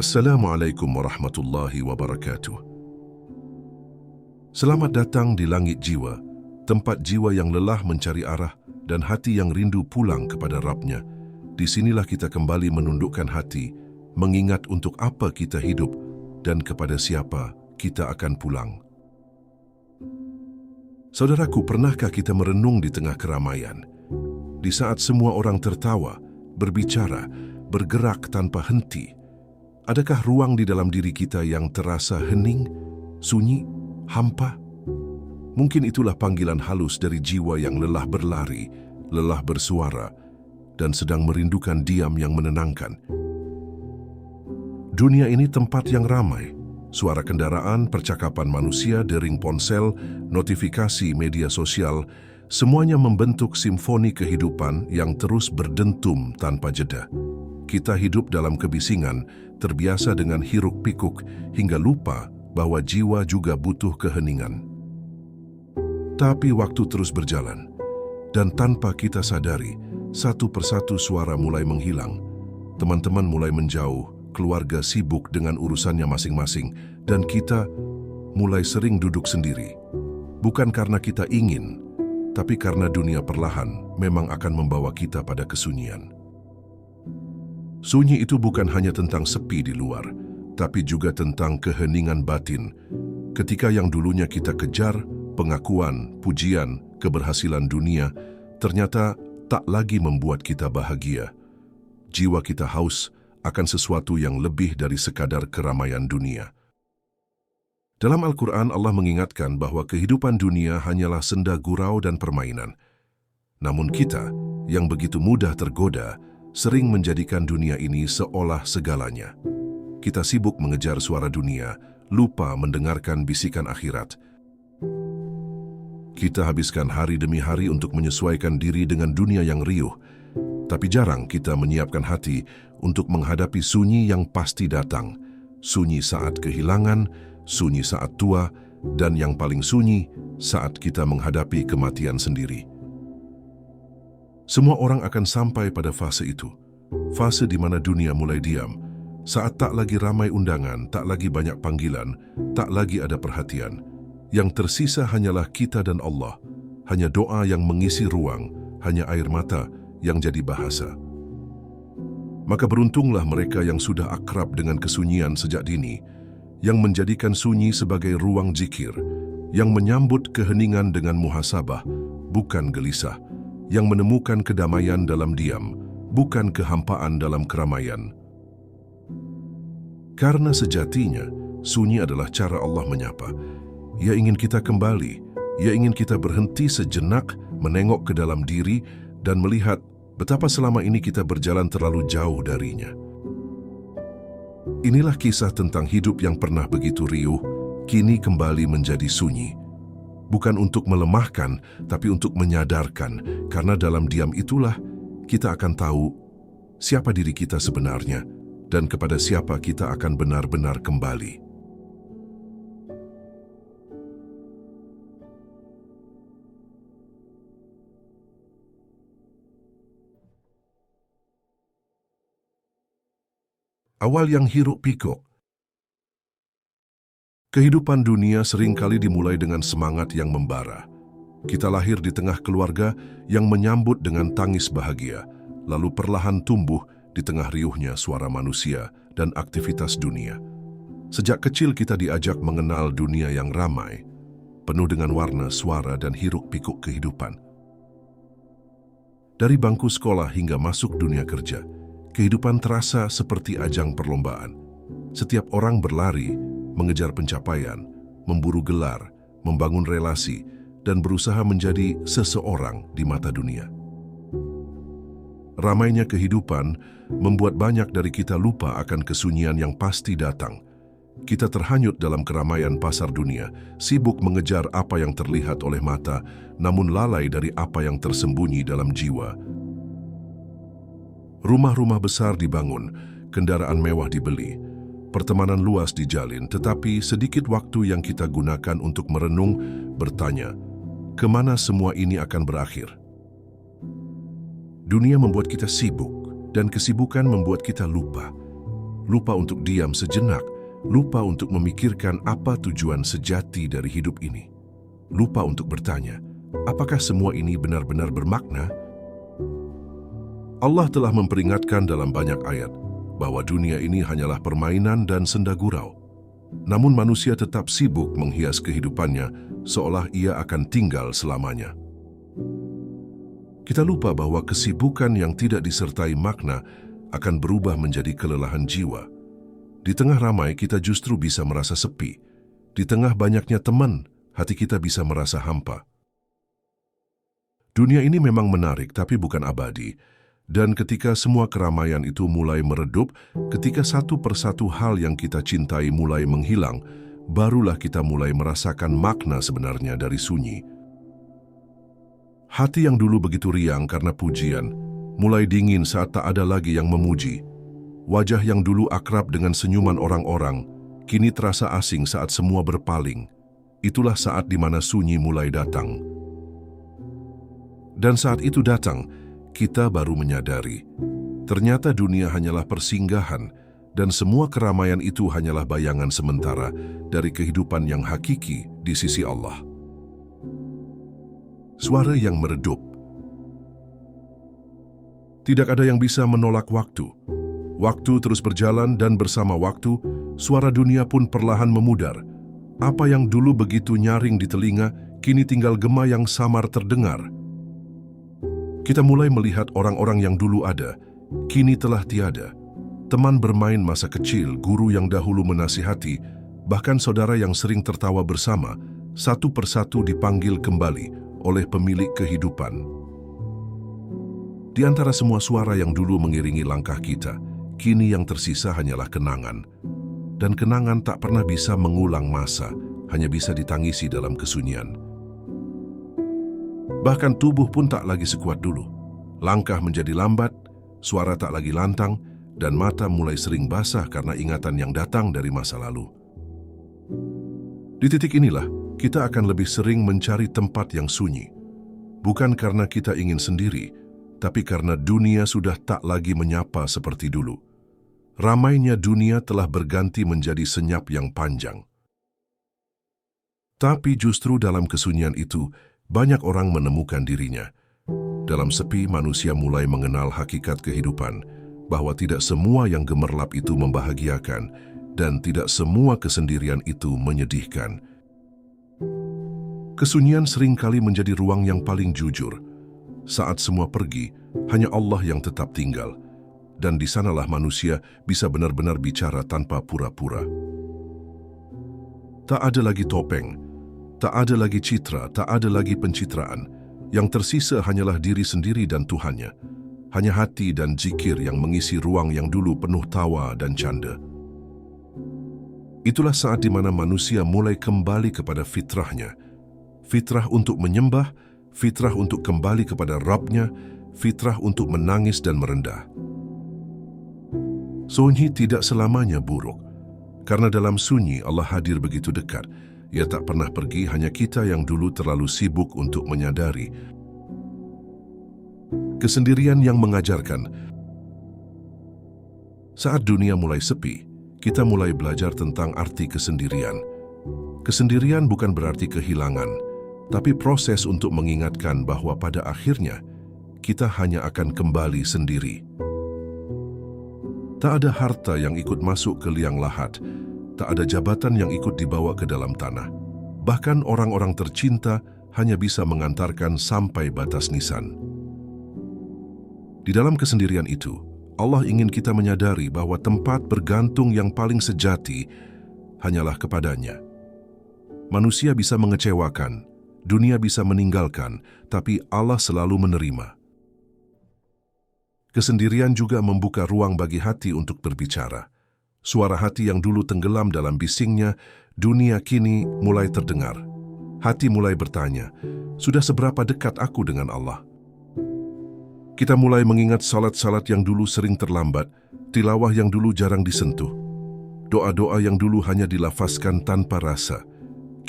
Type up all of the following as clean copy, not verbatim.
Assalamualaikum warahmatullahi wabarakatuh. Selamat datang di langit jiwa, tempat jiwa yang lelah mencari arah dan hati yang rindu pulang kepada Rabb-Nya. Di sinilah kita kembali menundukkan hati, mengingat untuk apa kita hidup dan kepada siapa kita akan pulang. Saudaraku, pernahkah kita merenung di tengah keramaian? Di saat semua orang tertawa, berbicara, bergerak tanpa henti, adakah ruang di dalam diri kita yang terasa hening, sunyi, hampa? Mungkin itulah panggilan halus dari jiwa yang lelah berlari, lelah bersuara, dan sedang merindukan diam yang menenangkan. Dunia ini tempat yang ramai. Suara kendaraan, percakapan manusia, dering ponsel, notifikasi media sosial, semuanya membentuk simfoni kehidupan yang terus berdentum tanpa jeda. Kita hidup dalam kebisingan, terbiasa dengan hiruk-pikuk, hingga lupa bahwa jiwa juga butuh keheningan. Tapi waktu terus berjalan, dan tanpa kita sadari, satu persatu suara mulai menghilang. Teman-teman mulai menjauh, keluarga sibuk dengan urusannya masing-masing, dan kita mulai sering duduk sendiri. Bukan karena kita ingin, tapi karena dunia perlahan memang akan membawa kita pada kesunyian. Sunyi itu bukan hanya tentang sepi di luar, tapi juga tentang keheningan batin. Ketika yang dulunya kita kejar, pengakuan, pujian, keberhasilan dunia, ternyata tak lagi membuat kita bahagia. Jiwa kita haus akan sesuatu yang lebih dari sekadar keramaian dunia. Dalam Al-Quran, Allah mengingatkan bahwa kehidupan dunia hanyalah senda gurau dan permainan. Namun kita, yang begitu mudah tergoda, sering menjadikan dunia ini seolah segalanya. Kita sibuk mengejar suara dunia, lupa mendengarkan bisikan akhirat. Kita habiskan hari demi hari untuk menyesuaikan diri dengan dunia yang riuh, tapi jarang kita menyiapkan hati untuk menghadapi sunyi yang pasti datang. Sunyi saat kehilangan, sunyi saat tua, dan yang paling sunyi saat kita menghadapi kematian sendiri. Semua orang akan sampai pada fase itu, fase di mana dunia mulai diam, saat tak lagi ramai undangan, tak lagi banyak panggilan, tak lagi ada perhatian. Yang tersisa hanyalah kita dan Allah, hanya doa yang mengisi ruang, hanya air mata yang jadi bahasa. Maka beruntunglah mereka yang sudah akrab dengan kesunyian sejak dini, yang menjadikan sunyi sebagai ruang zikir, yang menyambut keheningan dengan muhasabah, bukan gelisah, yang menemukan kedamaian dalam diam, bukan kehampaan dalam keramaian. Karena sejatinya, sunyi adalah cara Allah menyapa. Ia ingin kita kembali, Ia ingin kita berhenti sejenak, menengok ke dalam diri, dan melihat betapa selama ini kita berjalan terlalu jauh darinya. Inilah kisah tentang hidup yang pernah begitu riuh, kini kembali menjadi sunyi. Bukan untuk melemahkan, tapi untuk menyadarkan, karena dalam diam itulah kita akan tahu siapa diri kita sebenarnya dan kepada siapa kita akan benar-benar kembali. Awal yang hiruk-pikuk. Kehidupan dunia seringkali dimulai dengan semangat yang membara. Kita lahir di tengah keluarga yang menyambut dengan tangis bahagia, lalu perlahan tumbuh di tengah riuhnya suara manusia dan aktivitas dunia. Sejak kecil kita diajak mengenal dunia yang ramai, penuh dengan warna, suara, dan hiruk-pikuk kehidupan. Dari bangku sekolah hingga masuk dunia kerja, kehidupan terasa seperti ajang perlombaan. Setiap orang berlari, mengejar pencapaian, memburu gelar, membangun relasi, dan berusaha menjadi seseorang di mata dunia. Ramainya kehidupan membuat banyak dari kita lupa akan kesunyian yang pasti datang. Kita terhanyut dalam keramaian pasar dunia, sibuk mengejar apa yang terlihat oleh mata, namun lalai dari apa yang tersembunyi dalam jiwa. Rumah-rumah besar dibangun, kendaraan mewah dibeli, pertemanan luas dijalin, tetapi sedikit waktu yang kita gunakan untuk merenung, bertanya, kemana semua ini akan berakhir? Dunia membuat kita sibuk, dan kesibukan membuat kita lupa. lupa untuk diam sejenak, lupa untuk memikirkan apa tujuan sejati dari hidup ini. Lupa untuk bertanya, apakah semua ini benar-benar bermakna? Allah telah memperingatkan dalam banyak ayat bahwa dunia ini hanyalah permainan dan senda gurau. Namun manusia tetap sibuk menghias kehidupannya seolah ia akan tinggal selamanya. Kita lupa bahwa kesibukan yang tidak disertai makna akan berubah menjadi kelelahan jiwa. Di tengah ramai kita justru bisa merasa sepi. Di tengah banyaknya teman, hati kita bisa merasa hampa. Dunia ini memang menarik tapi bukan abadi. Dan ketika semua keramaian itu mulai meredup, ketika satu persatu hal yang kita cintai mulai menghilang, barulah kita mulai merasakan makna sebenarnya dari sunyi. Hati yang dulu begitu riang karena pujian, mulai dingin saat tak ada lagi yang memuji. Wajah yang dulu akrab dengan senyuman orang-orang, kini terasa asing saat semua berpaling. Itulah saat di mana sunyi mulai datang. Dan saat itu datang, kita baru menyadari, ternyata dunia hanyalah persinggahan dan semua keramaian itu hanyalah bayangan sementara dari kehidupan yang hakiki di sisi Allah. Suara yang meredup. Tidak ada yang bisa menolak waktu. Waktu terus berjalan dan bersama waktu, suara dunia pun perlahan memudar. Apa yang dulu begitu nyaring di telinga, kini tinggal gema yang samar terdengar. Kita mulai melihat orang-orang yang dulu ada, kini telah tiada. Teman bermain masa kecil, guru yang dahulu menasihati, bahkan saudara yang sering tertawa bersama, satu persatu dipanggil kembali oleh pemilik kehidupan. Di antara semua suara yang dulu mengiringi langkah kita, kini yang tersisa hanyalah kenangan. Dan kenangan tak pernah bisa mengulang masa, hanya bisa ditangisi dalam kesunyian. Bahkan tubuh pun tak lagi sekuat dulu. Langkah menjadi lambat, suara tak lagi lantang, dan mata mulai sering basah karena ingatan yang datang dari masa lalu. Di titik inilah, kita akan lebih sering mencari tempat yang sunyi. Bukan karena kita ingin sendiri, tapi karena dunia sudah tak lagi menyapa seperti dulu. Ramainya dunia telah berganti menjadi senyap yang panjang. Tapi justru dalam kesunyian itu, banyak orang menemukan dirinya. Dalam sepi, manusia mulai mengenal hakikat kehidupan, bahwa tidak semua yang gemerlap itu membahagiakan, dan tidak semua kesendirian itu menyedihkan. Kesunyian seringkali menjadi ruang yang paling jujur. Saat semua pergi, hanya Allah yang tetap tinggal. Dan di sanalah manusia bisa benar-benar bicara tanpa pura-pura. Tak ada lagi topeng, tak ada lagi citra, tak ada lagi pencitraan. Yang tersisa hanyalah diri sendiri dan Tuhannya. Hanya hati dan zikir yang mengisi ruang yang dulu penuh tawa dan canda. Itulah saat di mana manusia mulai kembali kepada fitrahnya. Fitrah untuk menyembah, fitrah untuk kembali kepada Rabb-Nya, fitrah untuk menangis dan merendah. Sunyi tidak selamanya buruk. Karena dalam sunyi Allah hadir begitu dekat. Ia tak pernah pergi, hanya kita yang dulu terlalu sibuk untuk menyadari. Kesendirian yang mengajarkan. Saat dunia mulai sepi, kita mulai belajar tentang arti kesendirian. Kesendirian bukan berarti kehilangan, tapi proses untuk mengingatkan bahwa pada akhirnya kita hanya akan kembali sendiri. Tak ada harta yang ikut masuk ke liang lahat, tak ada jabatan yang ikut dibawa ke dalam tanah. Bahkan orang-orang tercinta hanya bisa mengantarkan sampai batas nisan. Di dalam kesendirian itu, Allah ingin kita menyadari bahwa tempat bergantung yang paling sejati hanyalah kepadanya. Manusia bisa mengecewakan, dunia bisa meninggalkan, tapi Allah selalu menerima. Kesendirian juga membuka ruang bagi hati untuk berbicara. Suara hati yang dulu tenggelam dalam bisingnya, dunia kini mulai terdengar. Hati mulai bertanya, sudah seberapa dekat aku dengan Allah? Kita mulai mengingat salat-salat yang dulu sering terlambat, tilawah yang dulu jarang disentuh, doa-doa yang dulu hanya dilafazkan tanpa rasa.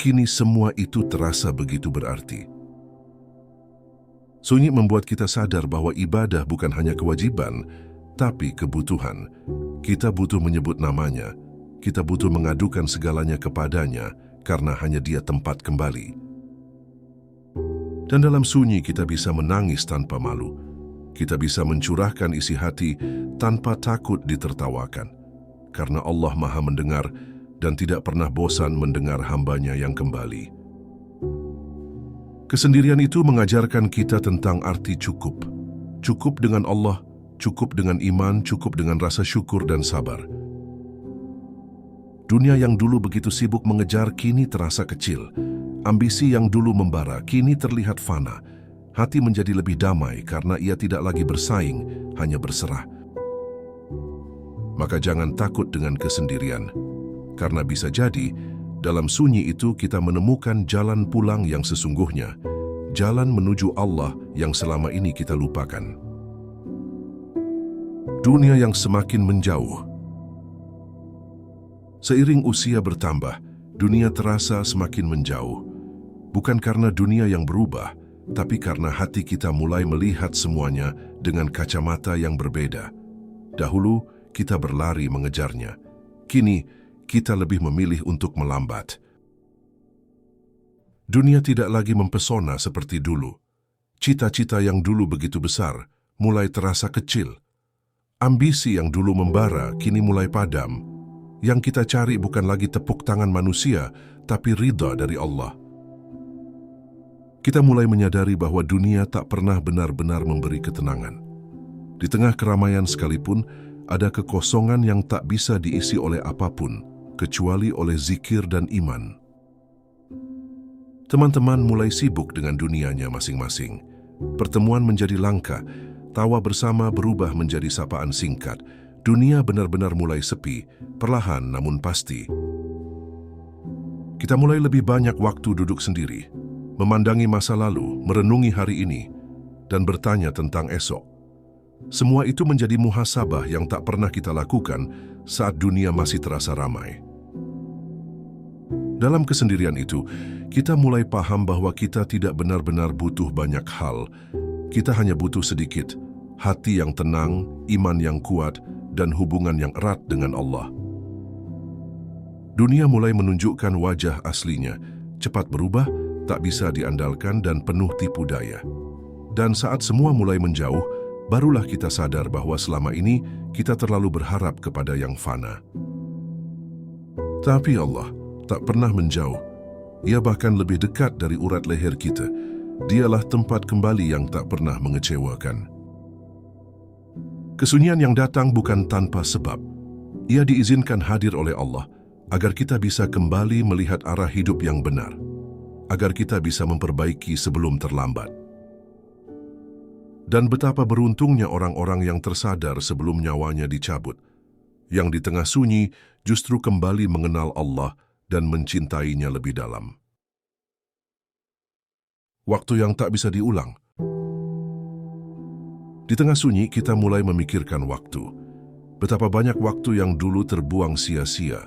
Kini semua itu terasa begitu berarti. Sunyi membuat kita sadar bahwa ibadah bukan hanya kewajiban, tapi kebutuhan. Kita butuh menyebut namanya, kita butuh mengadukan segalanya kepadanya, karena hanya Dia tempat kembali. Dan dalam sunyi kita bisa menangis tanpa malu. Kita bisa mencurahkan isi hati tanpa takut ditertawakan. Karena Allah Maha mendengar dan tidak pernah bosan mendengar hamba-Nya yang kembali. Kesendirian itu mengajarkan kita tentang arti cukup. Cukup dengan Allah, cukup dengan iman, cukup dengan rasa syukur dan sabar. Dunia yang dulu begitu sibuk mengejar kini terasa kecil. Ambisi yang dulu membara kini terlihat fana. Hati menjadi lebih damai karena ia tidak lagi bersaing, hanya berserah. Maka jangan takut dengan kesendirian. Karena bisa jadi, dalam sunyi itu kita menemukan jalan pulang yang sesungguhnya. Jalan menuju Allah yang selama ini kita lupakan. Dunia yang semakin menjauh. Seiring usia bertambah, dunia terasa semakin menjauh. Bukan karena dunia yang berubah, tapi karena hati kita mulai melihat semuanya dengan kacamata yang berbeda. Dahulu, kita berlari mengejarnya. Kini, kita lebih memilih untuk melambat. Dunia tidak lagi mempesona seperti dulu. Cita-cita yang dulu begitu besar, mulai terasa kecil. Ambisi yang dulu membara, kini mulai padam. Yang kita cari bukan lagi tepuk tangan manusia, tapi ridha dari Allah. Kita mulai menyadari bahwa dunia tak pernah benar-benar memberi ketenangan. Di tengah keramaian sekalipun, ada kekosongan yang tak bisa diisi oleh apapun, kecuali oleh zikir dan iman. Teman-teman mulai sibuk dengan dunianya masing-masing. Pertemuan menjadi langka, tawa bersama berubah menjadi sapaan singkat. Dunia benar-benar mulai sepi, perlahan namun pasti. Kita mulai lebih banyak waktu duduk sendiri, memandangi masa lalu, merenungi hari ini, dan bertanya tentang esok. Semua itu menjadi muhasabah yang tak pernah kita lakukan saat dunia masih terasa ramai. Dalam kesendirian itu, kita mulai paham bahwa kita tidak benar-benar butuh banyak hal. Kita hanya butuh sedikit, hati yang tenang, iman yang kuat, dan hubungan yang erat dengan Allah. Dunia mulai menunjukkan wajah aslinya, cepat berubah, tak bisa diandalkan dan penuh tipu daya. Dan saat semua mulai menjauh, barulah kita sadar bahwa selama ini kita terlalu berharap kepada yang fana. Tapi Allah tak pernah menjauh. Ia bahkan lebih dekat dari urat leher kita. Dialah tempat kembali yang tak pernah mengecewakan. Kesunyian yang datang bukan tanpa sebab. Ia diizinkan hadir oleh Allah agar kita bisa kembali melihat arah hidup yang benar, agar kita bisa memperbaiki sebelum terlambat. Dan betapa beruntungnya orang-orang yang tersadar sebelum nyawanya dicabut, yang di tengah sunyi justru kembali mengenal Allah dan mencintainya lebih dalam. Waktu yang tak bisa diulang. Di tengah sunyi, kita mulai memikirkan waktu. Betapa banyak waktu yang dulu terbuang sia-sia,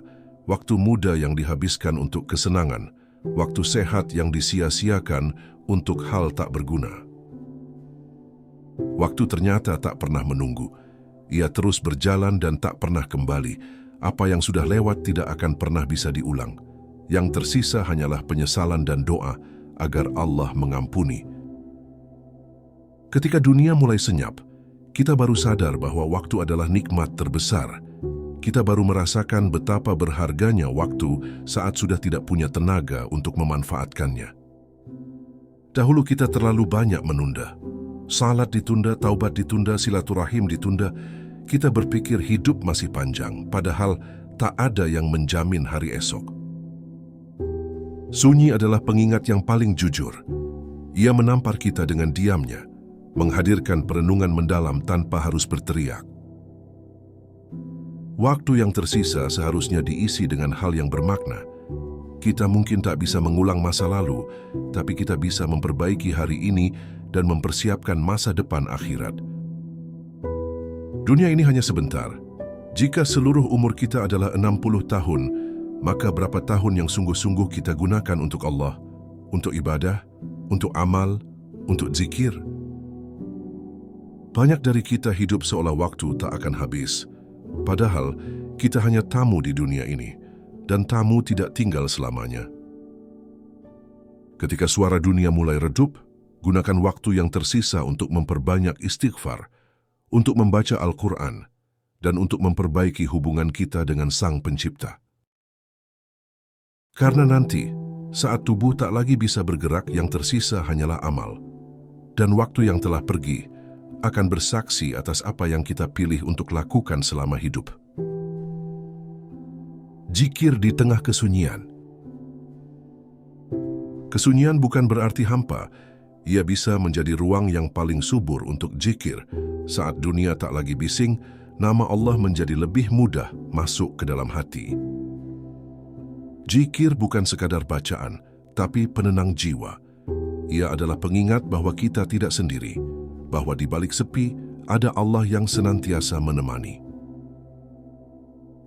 waktu muda yang dihabiskan untuk kesenangan, waktu sehat yang disia-siakan untuk hal tak berguna. Waktu ternyata tak pernah menunggu. Ia terus berjalan dan tak pernah kembali. Apa yang sudah lewat tidak akan pernah bisa diulang. Yang tersisa hanyalah penyesalan dan doa agar Allah mengampuni. Ketika dunia mulai senyap, kita baru sadar bahwa waktu adalah nikmat terbesar. Kita baru merasakan betapa berharganya waktu saat sudah tidak punya tenaga untuk memanfaatkannya. Dahulu kita terlalu banyak menunda. Salat ditunda, taubat ditunda, silaturahim ditunda. Kita berpikir hidup masih panjang, padahal tak ada yang menjamin hari esok. Sunyi adalah pengingat yang paling jujur. Ia menampar kita dengan diamnya, menghadirkan perenungan mendalam tanpa harus berteriak. Waktu yang tersisa seharusnya diisi dengan hal yang bermakna. Kita mungkin tak bisa mengulang masa lalu, tapi kita bisa memperbaiki hari ini dan mempersiapkan masa depan akhirat. Dunia ini hanya sebentar. Jika seluruh umur kita adalah 60 tahun, maka berapa tahun yang sungguh-sungguh kita gunakan untuk Allah, untuk ibadah, untuk amal, untuk zikir? Banyak dari kita hidup seolah waktu tak akan habis. Padahal, kita hanya tamu di dunia ini, dan tamu tidak tinggal selamanya. Ketika suara dunia mulai redup, gunakan waktu yang tersisa untuk memperbanyak istighfar, untuk membaca Al-Quran, dan untuk memperbaiki hubungan kita dengan Sang Pencipta. Karena nanti, saat tubuh tak lagi bisa bergerak, yang tersisa hanyalah amal. Dan waktu yang telah pergi akan bersaksi atas apa yang kita pilih untuk lakukan selama hidup. Zikir di tengah kesunyian. Kesunyian bukan berarti hampa. Ia bisa menjadi ruang yang paling subur untuk zikir. Saat dunia tak lagi bising, nama Allah menjadi lebih mudah masuk ke dalam hati. Zikir bukan sekadar bacaan, tapi penenang jiwa. Ia adalah pengingat bahwa kita tidak sendiri, bahwa di balik sepi ada Allah yang senantiasa menemani.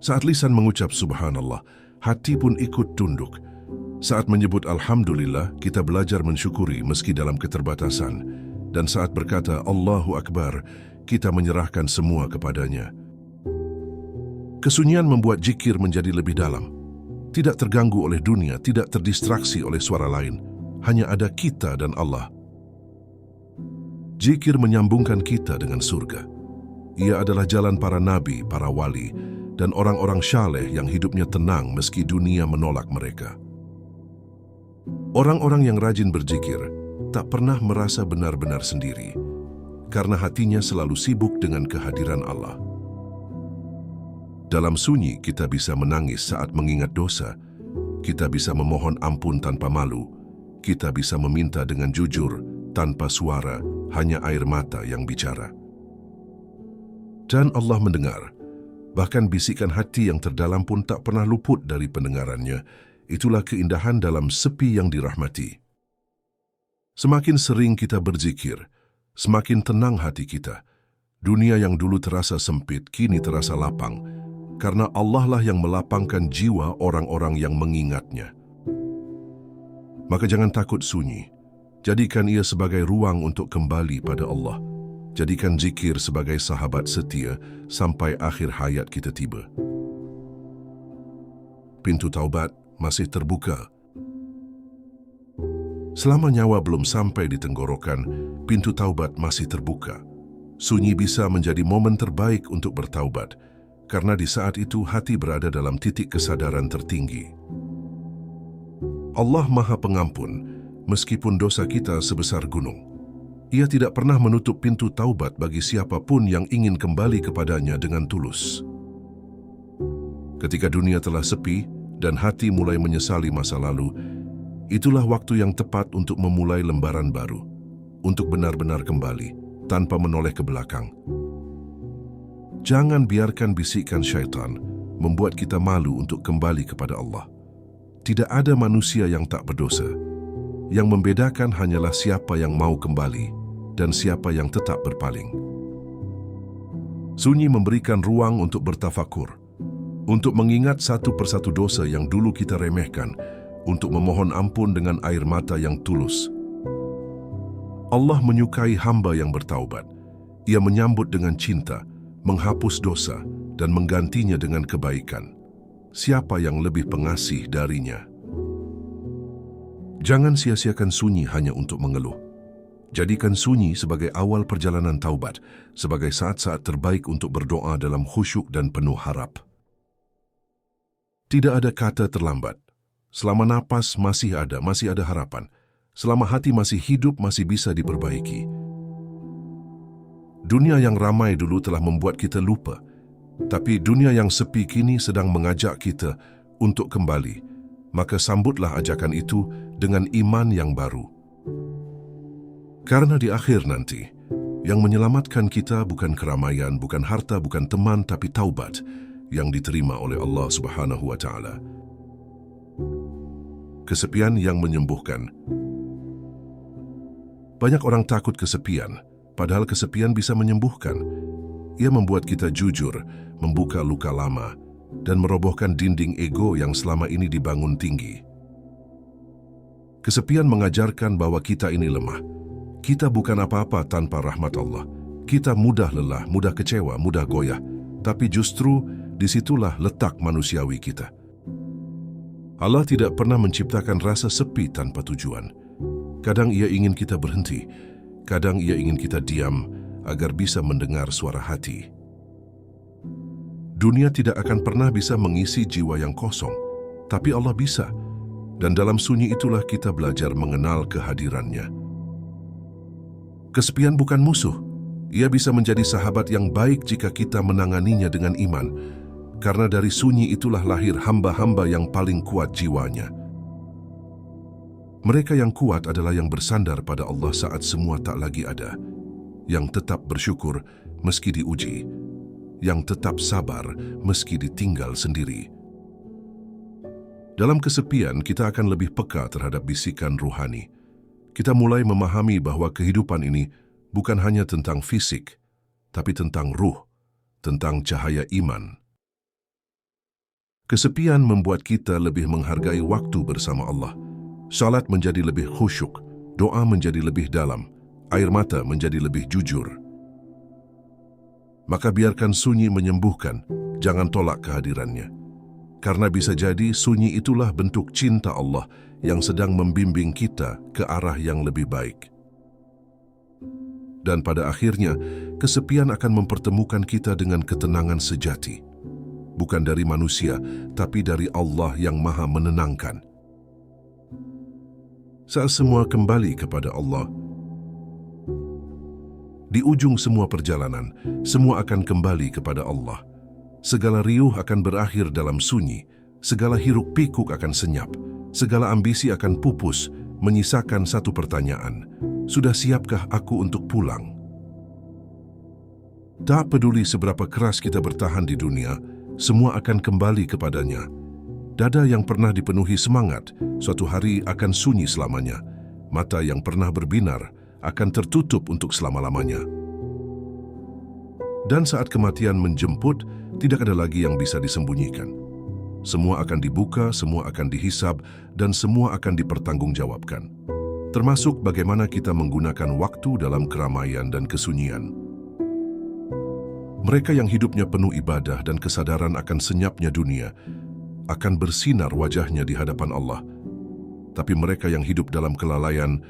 Saat lisan mengucap subhanallah, hati pun ikut tunduk. Saat menyebut alhamdulillah, kita belajar mensyukuri meski dalam keterbatasan. Dan saat berkata Allahu Akbar, kita menyerahkan semua kepadanya. Kesunyian membuat zikir menjadi lebih dalam. Tidak terganggu oleh dunia, tidak terdistraksi oleh suara lain. Hanya ada kita dan Allah. Zikir menyambungkan kita dengan surga. Ia adalah jalan para nabi, para wali, dan orang-orang syaleh yang hidupnya tenang meski dunia menolak mereka. Orang-orang yang rajin berzikir tak pernah merasa benar-benar sendiri, karena hatinya selalu sibuk dengan kehadiran Allah. Dalam sunyi kita bisa menangis saat mengingat dosa, kita bisa memohon ampun tanpa malu, kita bisa meminta dengan jujur, tanpa suara, hanya air mata yang bicara. Dan Allah mendengar, bahkan bisikan hati yang terdalam pun tak pernah luput dari pendengarannya. Itulah keindahan dalam sepi yang dirahmati. Semakin sering kita berzikir, semakin tenang hati kita. Dunia yang dulu terasa sempit, kini terasa lapang, karena Allah lah yang melapangkan jiwa orang-orang yang mengingatnya. Maka jangan takut sunyi. Jadikan ia sebagai ruang untuk kembali pada Allah. Jadikan zikir sebagai sahabat setia sampai akhir hayat kita tiba. Pintu taubat masih terbuka. Selama nyawa belum sampai di tenggorokan, pintu taubat masih terbuka. Sunyi bisa menjadi momen terbaik untuk bertaubat, karena di saat itu hati berada dalam titik kesadaran tertinggi. Allah Maha Pengampun, meskipun dosa kita sebesar gunung. Ia tidak pernah menutup pintu taubat bagi siapapun yang ingin kembali kepadanya dengan tulus. Ketika dunia telah sepi dan hati mulai menyesali masa lalu, itulah waktu yang tepat untuk memulai lembaran baru, untuk benar-benar kembali, tanpa menoleh ke belakang. Jangan biarkan bisikan syaitan membuat kita malu untuk kembali kepada Allah. Tidak ada manusia yang tak berdosa. Yang membedakan hanyalah siapa yang mau kembali dan siapa yang tetap berpaling. Sunyi memberikan ruang untuk bertafakur, untuk mengingat satu persatu dosa yang dulu kita remehkan, untuk memohon ampun dengan air mata yang tulus. Allah menyukai hamba yang bertaubat. Ia menyambut dengan cinta, menghapus dosa, dan menggantinya dengan kebaikan. Siapa yang lebih pengasih darinya? Jangan sia-siakan sunyi hanya untuk mengeluh. Jadikan sunyi sebagai awal perjalanan taubat, sebagai saat-saat terbaik untuk berdoa dalam khusyuk dan penuh harap. Tidak ada kata terlambat. Selama napas masih ada harapan. Selama hati masih hidup, masih bisa diperbaiki. Dunia yang ramai dulu telah membuat kita lupa, tapi dunia yang sepi kini sedang mengajak kita untuk kembali. Maka sambutlah ajakan itu dengan iman yang baru. Karena di akhir nanti, yang menyelamatkan kita bukan keramaian, bukan harta, bukan teman, tapi taubat yang diterima oleh Allah Subhanahu wa Ta'ala. Kesepian yang menyembuhkan. Banyak orang takut kesepian, padahal kesepian bisa menyembuhkan. Ia membuat kita jujur, membuka luka lama, dan merobohkan dinding ego yang selama ini dibangun tinggi. Kesepian mengajarkan bahwa kita ini lemah. Kita bukan apa-apa tanpa rahmat Allah. Kita mudah lelah, mudah kecewa, mudah goyah. Tapi justru disitulah letak manusiawi kita. Allah tidak pernah menciptakan rasa sepi tanpa tujuan. Kadang Ia ingin kita berhenti, kadang Ia ingin kita diam agar bisa mendengar suara hati. Dunia tidak akan pernah bisa mengisi jiwa yang kosong, tapi Allah bisa. Dan dalam sunyi itulah kita belajar mengenal kehadirannya. Kesepian bukan musuh. Ia bisa menjadi sahabat yang baik jika kita menanganinya dengan iman, karena dari sunyi itulah lahir hamba-hamba yang paling kuat jiwanya. Mereka yang kuat adalah yang bersandar pada Allah saat semua tak lagi ada, yang tetap bersyukur meski diuji, yang tetap sabar meski ditinggal sendiri. Dalam kesepian, kita akan lebih peka terhadap bisikan ruhani. Kita mulai memahami bahwa kehidupan ini bukan hanya tentang fisik, tapi tentang ruh, tentang cahaya iman. Kesepian membuat kita lebih menghargai waktu bersama Allah. Salat menjadi lebih khusyuk, doa menjadi lebih dalam, air mata menjadi lebih jujur. Maka biarkan sunyi menyembuhkan, jangan tolak kehadirannya. Karena bisa jadi sunyi itulah bentuk cinta Allah yang sedang membimbing kita ke arah yang lebih baik. Dan pada akhirnya, kesepian akan mempertemukan kita dengan ketenangan sejati. Bukan dari manusia, tapi dari Allah yang Maha Menenangkan. Saat semua kembali kepada Allah, di ujung semua perjalanan, semua akan kembali kepada Allah. Segala riuh akan berakhir dalam sunyi, segala hiruk pikuk akan senyap, segala ambisi akan pupus, menyisakan satu pertanyaan. Sudah siapkah aku untuk pulang? Tak peduli seberapa keras kita bertahan di dunia, semua akan kembali kepadanya. Dada yang pernah dipenuhi semangat, suatu hari akan sunyi selamanya. Mata yang pernah berbinar akan tertutup untuk selama-lamanya. Dan saat kematian menjemput, tidak ada lagi yang bisa disembunyikan. Semua akan dibuka, semua akan dihisab, dan semua akan dipertanggungjawabkan. Termasuk bagaimana kita menggunakan waktu dalam keramaian dan kesunyian. Mereka yang hidupnya penuh ibadah dan kesadaran akan senyapnya dunia, akan bersinar wajahnya di hadapan Allah. Tapi mereka yang hidup dalam kelalaian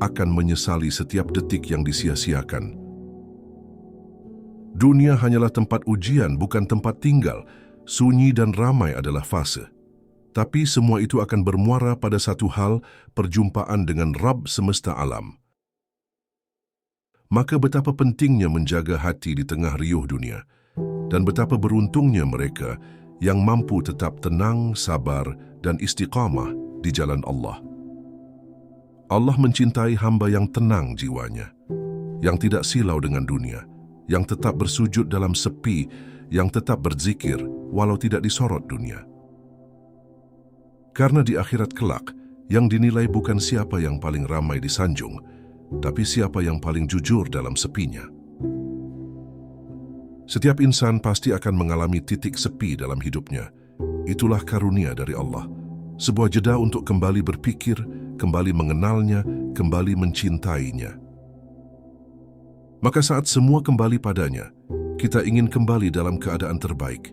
akan menyesali setiap detik yang disia-siakan. Dunia hanyalah tempat ujian, bukan tempat tinggal. Sunyi dan ramai adalah fase. Tapi semua itu akan bermuara pada satu hal, perjumpaan dengan Rabb semesta alam. Maka betapa pentingnya menjaga hati di tengah riuh dunia, dan betapa beruntungnya mereka yang mampu tetap tenang, sabar, dan istiqamah di jalan Allah. Allah mencintai hamba yang tenang jiwanya, yang tidak silau dengan dunia, yang tetap bersujud dalam sepi, yang tetap berzikir walau tidak disorot dunia. Karena di akhirat kelak, yang dinilai bukan siapa yang paling ramai disanjung, tapi siapa yang paling jujur dalam sepinya. Setiap insan pasti akan mengalami titik sepi dalam hidupnya. Itulah karunia dari Allah. Sebuah jeda untuk kembali berpikir, kembali mengenalnya, kembali mencintainya. Maka saat semua kembali padanya, kita ingin kembali dalam keadaan terbaik,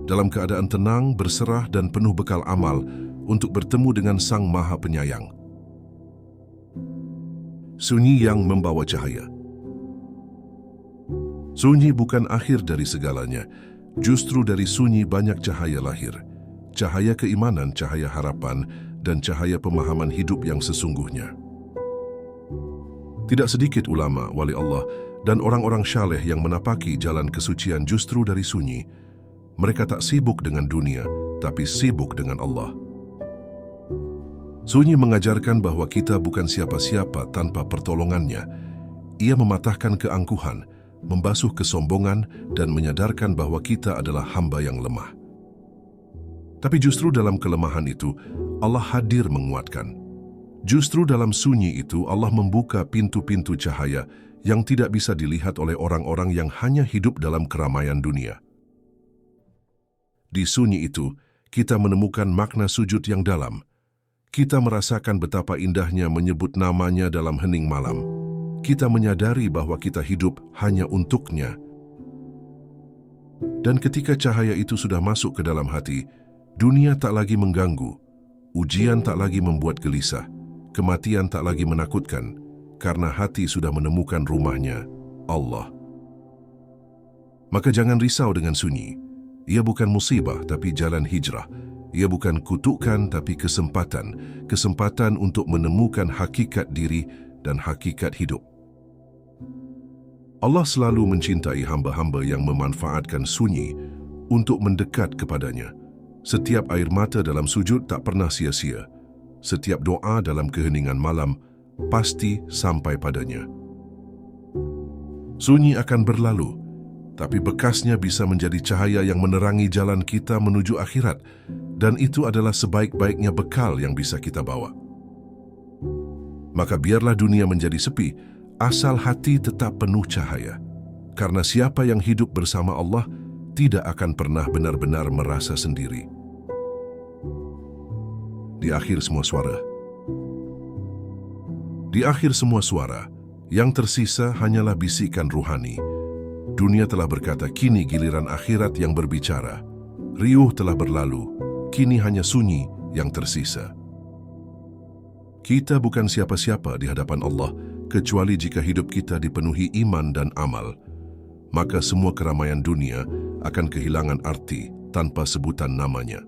dalam keadaan tenang, berserah dan penuh bekal amal untuk bertemu dengan Sang Maha Penyayang. Sunyi yang membawa cahaya. Sunyi bukan akhir dari segalanya, justru dari sunyi banyak cahaya lahir. Cahaya keimanan, cahaya harapan, dan cahaya pemahaman hidup yang sesungguhnya. Tidak sedikit ulama, wali Allah, dan orang-orang syaleh yang menapaki jalan kesucian justru dari sunyi. Mereka tak sibuk dengan dunia, tapi sibuk dengan Allah. Sunyi mengajarkan bahwa kita bukan siapa-siapa tanpa pertolongannya. Ia mematahkan keangkuhan, membasuh kesombongan, dan menyadarkan bahwa kita adalah hamba yang lemah. Tapi justru dalam kelemahan itu, Allah hadir menguatkan. Justru dalam sunyi itu, Allah membuka pintu-pintu cahaya yang tidak bisa dilihat oleh orang-orang yang hanya hidup dalam keramaian dunia. Di sunyi itu, kita menemukan makna sujud yang dalam. Kita merasakan betapa indahnya menyebut namanya dalam hening malam. kita menyadari bahwa kita hidup hanya untuknya. Dan ketika cahaya itu sudah masuk ke dalam hati, dunia tak lagi mengganggu, ujian tak lagi membuat gelisah, kematian tak lagi menakutkan, karena hati sudah menemukan rumahnya, Allah. Maka jangan risau dengan sunyi. Ia bukan musibah tapi jalan hijrah. Ia bukan kutukan tapi kesempatan. Kesempatan untuk menemukan hakikat diri dan hakikat hidup. Allah selalu mencintai hamba-hamba yang memanfaatkan sunyi untuk mendekat kepadanya. Setiap air mata dalam sujud tak pernah sia-sia. Setiap doa dalam keheningan malam pasti sampai padanya. Sunyi akan berlalu, tapi bekasnya bisa menjadi cahaya yang menerangi jalan kita menuju akhirat, dan itu adalah sebaik-baiknya bekal yang bisa kita bawa. Maka biarlah dunia menjadi sepi, asal hati tetap penuh cahaya. Karena siapa yang hidup bersama Allah tidak akan pernah benar-benar merasa sendiri. Di akhir semua suara, yang tersisa hanyalah bisikan ruhani. Dunia telah berkata, kini giliran akhirat yang berbicara. Riuh telah berlalu, kini hanya sunyi yang tersisa. Kita bukan siapa-siapa di hadapan Allah, kecuali jika hidup kita dipenuhi iman dan amal. Maka semua keramaian dunia akan kehilangan arti tanpa sebutan namanya.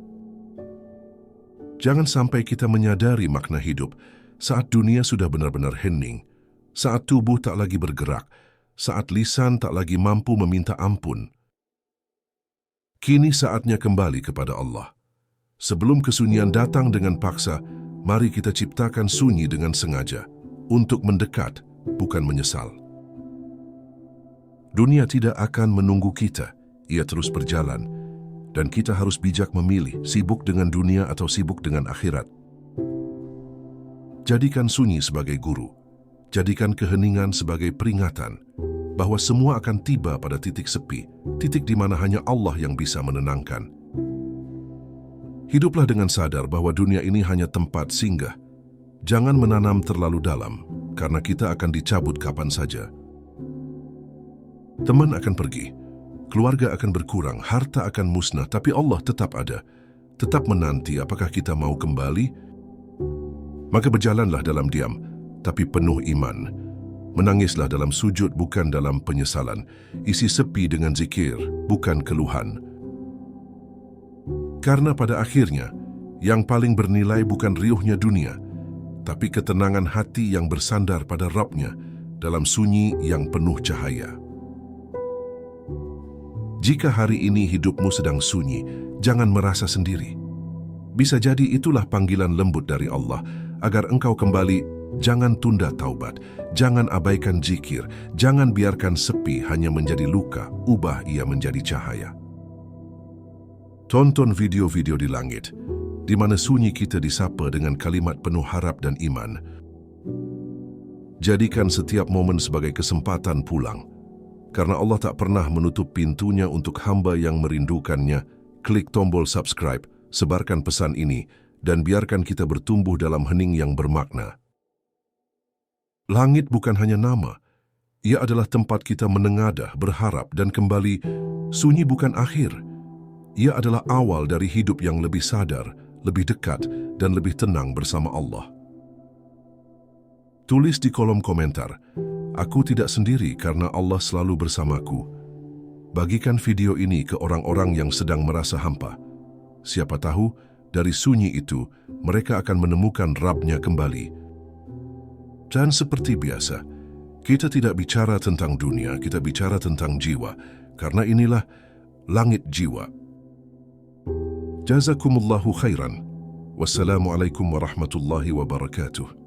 Jangan sampai kita menyadari makna hidup saat dunia sudah benar-benar hening, saat tubuh tak lagi bergerak, saat lisan tak lagi mampu meminta ampun. Kini saatnya kembali kepada Allah. Sebelum kesunyian datang dengan paksa, mari kita ciptakan sunyi dengan sengaja, untuk mendekat, bukan menyesal. Dunia tidak akan menunggu kita, ia terus berjalan, dan kita harus bijak memilih, sibuk dengan dunia atau sibuk dengan akhirat. Jadikan sunyi sebagai guru, jadikan keheningan sebagai peringatan, bahwa semua akan tiba pada titik sepi, titik di mana hanya Allah yang bisa menenangkan. Hiduplah dengan sadar bahwa dunia ini hanya tempat singgah. Jangan menanam terlalu dalam, karena kita akan dicabut kapan saja. Teman akan pergi, keluarga akan berkurang, harta akan musnah, tapi Allah tetap ada. Tetap menanti apakah kita mau kembali. Maka berjalanlah dalam diam, tapi penuh iman. Menangislah dalam sujud, bukan dalam penyesalan. Isi sepi dengan zikir, bukan keluhan. Karena pada akhirnya, yang paling bernilai bukan riuhnya dunia, tapi ketenangan hati yang bersandar pada Rabb-Nya dalam sunyi yang penuh cahaya. Jika hari ini hidupmu sedang sunyi, jangan merasa sendiri. Bisa jadi itulah panggilan lembut dari Allah, agar engkau kembali. Jangan tunda taubat, jangan abaikan zikir, jangan biarkan sepi hanya menjadi luka, ubah ia menjadi cahaya. Tonton video-video di langit, di mana sunyi kita disapa dengan kalimat penuh harap dan iman. Jadikan setiap momen sebagai kesempatan pulang, karena Allah tak pernah menutup pintunya untuk hamba yang merindukannya. Klik tombol subscribe, sebarkan pesan ini, dan biarkan kita bertumbuh dalam hening yang bermakna. Langit bukan hanya nama, ia adalah tempat kita menengadah, berharap, dan kembali. Sunyi bukan akhir, ia adalah awal dari hidup yang lebih sadar, lebih dekat, dan lebih tenang bersama Allah. Tulis di kolom komentar, aku tidak sendiri karena Allah selalu bersamaku. Bagikan video ini ke orang-orang yang sedang merasa hampa. Siapa tahu, dari sunyi itu, mereka akan menemukan Rabb-Nya kembali. Dan seperti biasa, kita tidak bicara tentang dunia, kita bicara tentang jiwa, karena inilah langit jiwa. Jazakumullahu khairan. Wassalamualaikum warahmatullahi wabarakatuh.